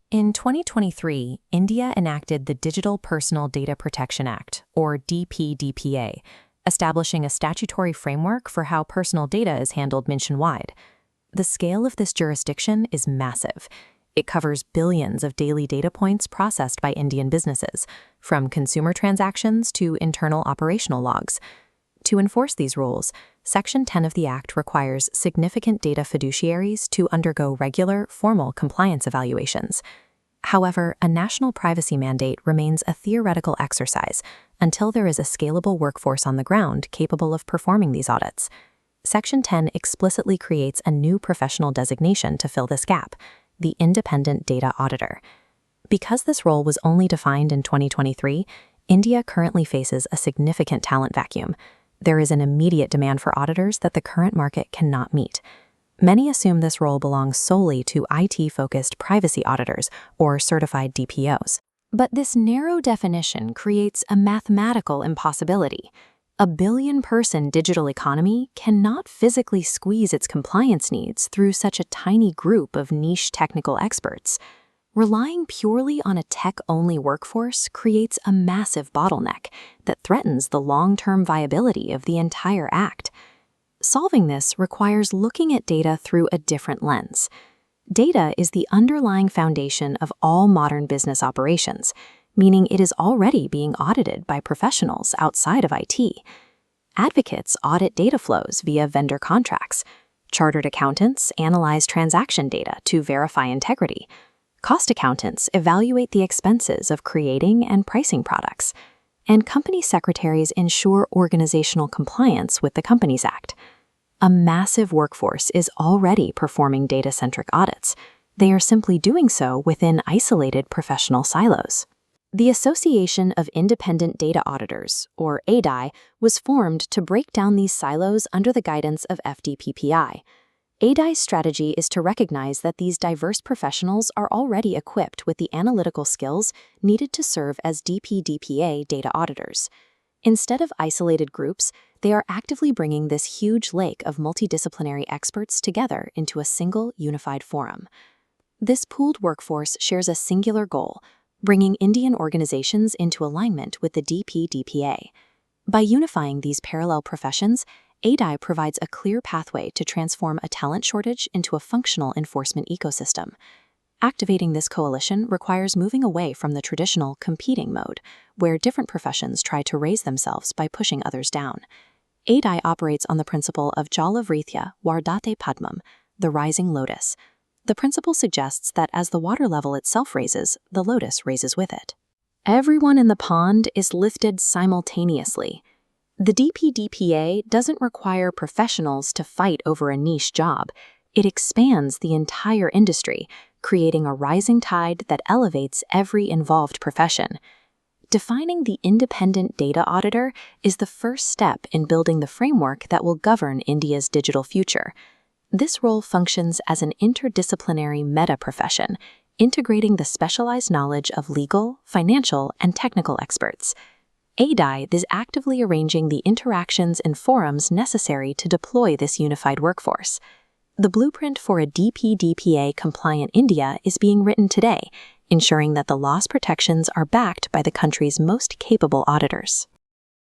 In 2023, India enacted the Digital Personal Data Protection Act, or DPDPA, establishing a statutory framework for how personal data is handled nationwide. The scale of this jurisdiction is massive. It covers billions of daily data points processed by Indian businesses, from consumer transactions to internal operational logs. To enforce these rules, Section 10 of the Act requires significant data fiduciaries to undergo regular, formal compliance evaluations. However, a national privacy mandate remains a theoretical exercise until there is a scalable workforce on the ground capable of performing these audits. Section 10 explicitly creates a new professional designation to fill this gap, the Independent Data Auditor. Because this role was only defined in 2023, India currently faces a significant talent vacuum. There is an immediate demand for auditors that the current market cannot meet. Many assume this role belongs solely to IT-focused privacy auditors or certified DPOs. But this narrow definition creates a mathematical impossibility. A billion-person digital economy cannot physically squeeze its compliance needs through such a tiny group of niche technical experts. Relying purely on a tech-only workforce creates a massive bottleneck that threatens the long-term viability of the entire act. Solving this requires looking at data through a different lens. Data is the underlying foundation of all modern business operations, meaning it is already being audited by professionals outside of IT. Advocates audit data flows via vendor contracts. Chartered accountants analyze transaction data to verify integrity. Cost accountants evaluate the expenses of creating and pricing products, and company secretaries ensure organizational compliance with the Companies Act. A massive workforce is already performing data-centric audits. They are simply doing so within isolated professional silos. The Association of Independent Data Auditors, or ADI, was formed to break down these silos under the guidance of FDPPI. ADI's strategy is to recognize that these diverse professionals are already equipped with the analytical skills needed to serve as DPDPA data auditors. Instead of isolated groups, they are actively bringing this huge lake of multidisciplinary experts together into a single, unified forum. This pooled workforce shares a singular goal: bringing Indian organizations into alignment with the DPDPA. By unifying these parallel professions, ADI provides a clear pathway to transform a talent shortage into a functional enforcement ecosystem. Activating this coalition requires moving away from the traditional competing mode, where different professions try to raise themselves by pushing others down. ADI operates on the principle of Jala Vritya Vardate Padmam, the rising lotus. The principle suggests that as the water level itself raises, the lotus raises with it. Everyone in the pond is lifted simultaneously. The DPDPA doesn't require professionals to fight over a niche job. It expands the entire industry, creating a rising tide that elevates every involved profession. Defining the independent data auditor is the first step in building the framework that will govern India's digital future. This role functions as an interdisciplinary meta-profession, integrating the specialized knowledge of legal, financial, and technical experts. ADI is actively arranging the interactions and forums necessary to deploy this unified workforce. The blueprint for a DPDPA-compliant India is being written today, ensuring that the loss protections are backed by the country's most capable auditors.